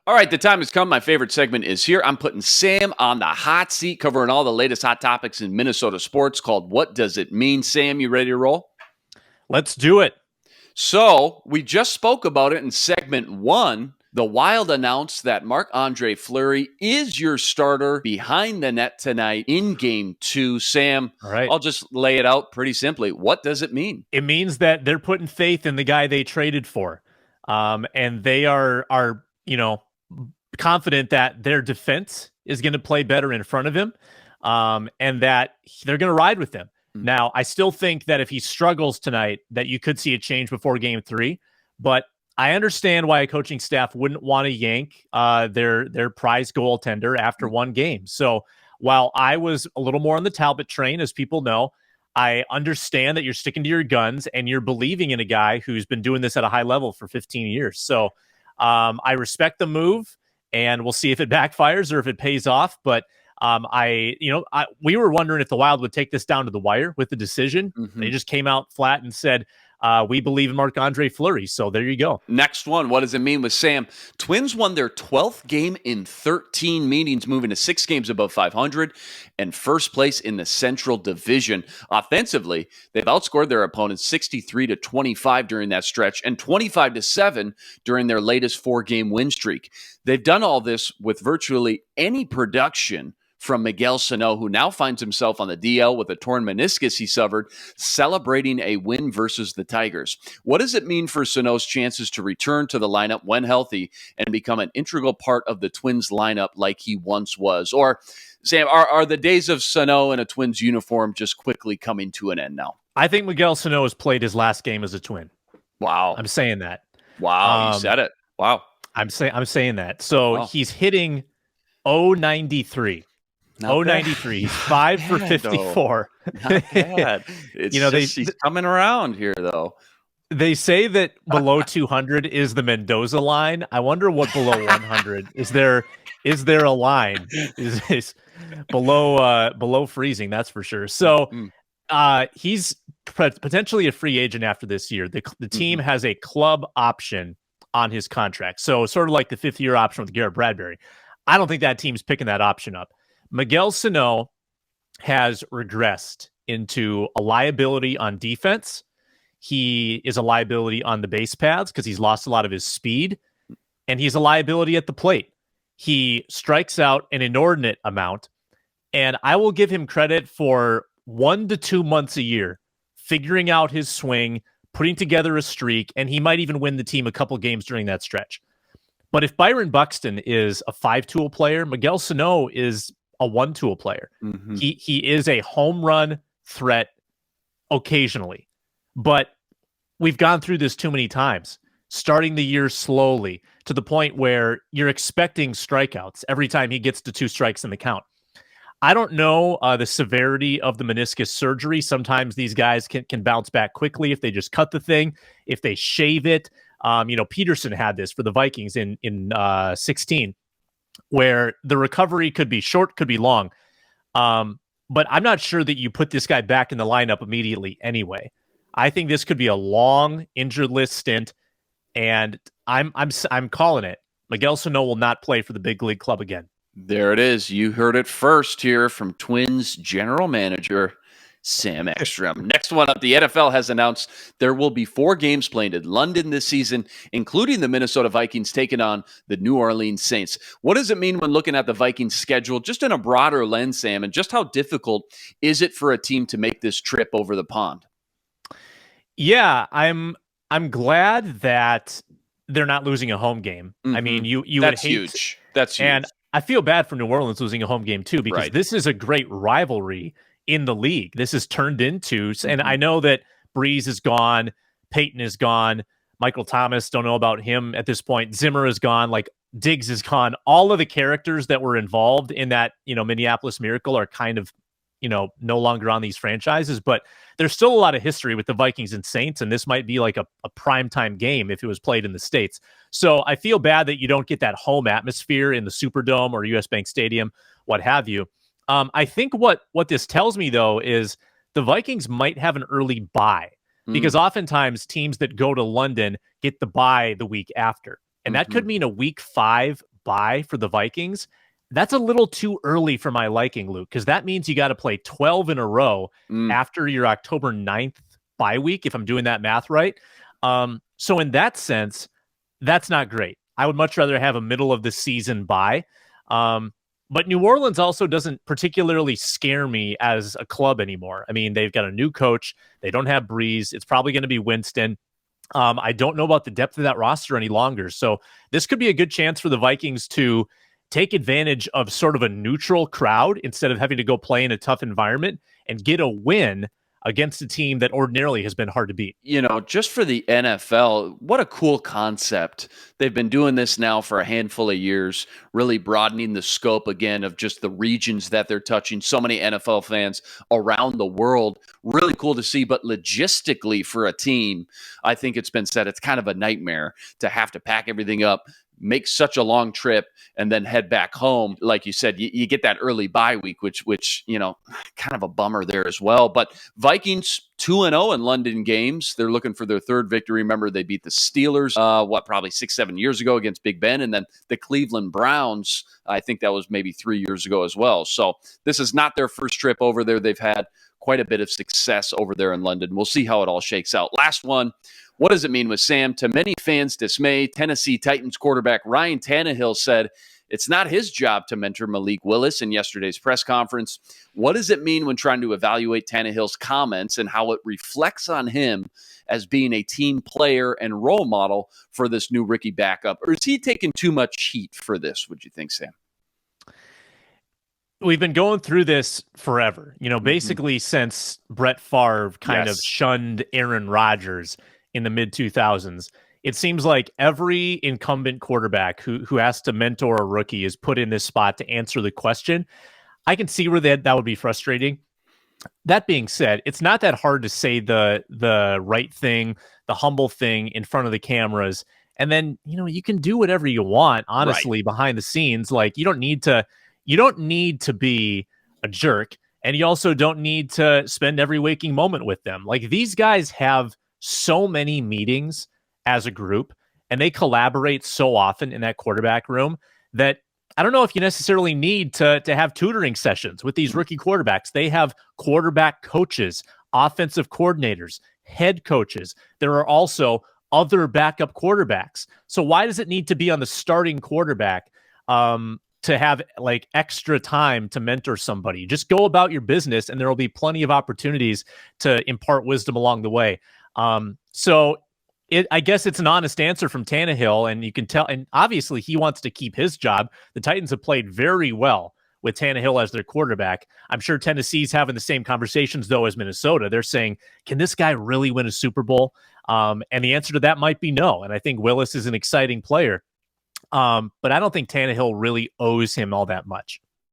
All right, the time has come. My favorite segment is here. I'm putting Sam on the hot seat, covering all the latest hot topics in Minnesota sports called What Does It Mean? Sam, you ready to roll? Let's do it. So we just spoke about it in segment 1. The Wild announced that Marc-Andre Fleury is your starter behind the net tonight in Game 2. Sam, All right. I'll just lay it out pretty simply. What does it mean? It means that they're putting faith in the guy they traded for. And they are confident that their defense is going to play better in front of him, and that they're going to ride with him. Now, I still think that if he struggles tonight, that you could see a change before Game 3, but I understand why a coaching staff wouldn't want to yank their prize goaltender after one game. So while I was a little more on the Talbot train, as people know, I understand that you're sticking to your guns and you're believing in a guy who's been doing this at a high level for 15 years. So I respect the move, and we'll see if it backfires or if it pays off. But we were wondering if the Wild would take this down to the wire with the decision. Mm-hmm. They just came out flat and said, we believe in Marc-Andre Fleury. So there you go. Next one. What does it mean with Sam? Twins won their 12th game in 13 meetings, moving to 6 games above 500 and first place in the Central Division. Offensively, they've outscored their opponents 63-25 during that stretch and 25-7 during their latest 4-game win streak. They've done all this with virtually any production from Miguel Sano, who now finds himself on the DL with a torn meniscus he suffered, celebrating a win versus the Tigers. What does it mean for Sano's chances to return to the lineup when healthy and become an integral part of the Twins lineup like he once was? Or, Sam, are the days of Sano in a Twins uniform just quickly coming to an end now? I think Miguel Sano has played his last game as a Twin. Wow. I'm saying that. Wow, you said it. Wow. I'm saying that. So He's hitting 093. Not 093. He's 5 for 54. Not bad. He's coming around here, though. They say that below 200 is the Mendoza line. I wonder what below 100 is there. Is there a line? Is below freezing? That's for sure. So he's potentially a free agent after this year. The team has a club option on his contract, so sort of like the 5th-year option with Garrett Bradbury. I don't think that team's picking that option up. Miguel Sano has regressed into a liability on defense. He is a liability on the base paths because he's lost a lot of his speed, and he's a liability at the plate. He strikes out an inordinate amount, and I will give him credit for 1 to 2 months a year figuring out his swing, putting together a streak, and he might even win the team a couple games during that stretch. But if Byron Buxton is a 5-tool player, Miguel Sano is a 1-tool player. Mm-hmm. He is a home run threat occasionally, but we've gone through this too many times, starting the year slowly to the point where you're expecting strikeouts every time he gets to 2 strikes in the count. I don't know the severity of the meniscus surgery. Sometimes these guys can bounce back quickly if they just cut the thing, if they shave it. Peterson had this for the Vikings in 16, where the recovery could be short, could be long. But I'm not sure that you put this guy back in the lineup immediately anyway. I think this could be a long injured list stint, and I'm calling it. Miguel Sano will not play for the big league club again. There it is. You heard it first here from Twins general manager Sam Ekstrom. Next one up, the NFL has announced there will be 4 games played in London this season, including the Minnesota Vikings taking on the New Orleans Saints. What does it mean when looking at the Vikings schedule, just in a broader lens, Sam, and just how difficult is it for a team to make this trip over the pond? Yeah, I'm glad that they're not losing a home game. Mm-hmm. I mean, you That's would hate, huge. That's huge. And I feel bad for New Orleans losing a home game too, because This is a great rivalry in the league. This is turned into, and I know that Breeze is gone, Peyton is gone, Michael Thomas, don't know about him at this point. Zimmer is gone, like Diggs is gone. All of the characters that were involved in that, Minneapolis Miracle are kind of, no longer on these franchises, but there's still a lot of history with the Vikings and Saints, and this might be like a primetime game if it was played in the States. So I feel bad that you don't get that home atmosphere in the Superdome or US Bank Stadium, what have you. I think what this tells me, though, is the Vikings might have an early bye, because oftentimes teams that go to London get the bye the week after. And that could mean a week 5 bye for the Vikings, that's a little too early for my liking, Luke, because that means you got to play 12 in a row after your October 9th bye week, if I'm doing that math right. So in that sense, that's not great. I would much rather have a middle of the season bye. But New Orleans also doesn't particularly scare me as a club anymore. I mean, they've got a new coach. They don't have Breeze. It's probably going to be Winston. I don't know about the depth of that roster any longer. So this could be a good chance for the Vikings to take advantage of sort of a neutral crowd instead of having to go play in a tough environment and get a win against a team that ordinarily has been hard to beat. You know, just for the NFL, what a cool concept. They've been doing this now for a handful of years, really broadening the scope again of just the regions that they're touching. So many NFL fans around the world. Really cool to see, but logistically for a team, I think it's been said it's kind of a nightmare to have to pack everything up, make such a long trip, and then head back home. Like you said, you get that early bye week, which you know, kind of a bummer there as well. But Vikings 2-0 in London games. They're looking for their third victory. Remember, they beat the Steelers, probably 6-7 years ago against Big Ben, and then the Cleveland Browns. I think that was maybe 3 years ago as well. So this is not their first trip over there. They've had quite a bit of success over there in London. We'll see how it all shakes out. Last one. What does it mean with Sam? To many fans' dismay, Tennessee Titans quarterback Ryan Tannehill said it's not his job to mentor Malik Willis in yesterday's press conference. What does it mean when trying to evaluate Tannehill's comments and how it reflects on him as being a team player and role model for this new rookie backup? Or is he taking too much heat for this, would you think, Sam? We've been going through this forever, you know, basically since Brett Favre kind of shunned Aaron Rodgers in the mid-2000s. It seems like every incumbent quarterback who has to mentor a rookie is put in this spot to answer the question. I can see where that would be frustrating. That being said, it's not that hard to say the right thing, the humble thing in front of the cameras, and then, you know, you can do whatever you want, honestly, behind the scenes. Like, you don't need to be a jerk, and you also don't need to spend every waking moment with them. Like, these guys have so many meetings as a group, and they collaborate so often in that quarterback room that I don't know if you necessarily need to have tutoring sessions with these rookie quarterbacks. They have quarterback coaches, offensive coordinators, head coaches. There are also other backup quarterbacks. So why does it need to be on the starting quarterback to have like extra time to mentor somebody? Just go about your business, and there will be plenty of opportunities to impart wisdom along the way. I guess it's an honest answer from Tannehill, and you can tell, and obviously he wants to keep his job. The Titans have played very well with Tannehill as their quarterback. I'm sure Tennessee's having the same conversations, though, as Minnesota. They're saying, can this guy really win a Super Bowl? And the answer to that might be no. And I think Willis is an exciting player. But I don't think Tannehill really owes him all that much.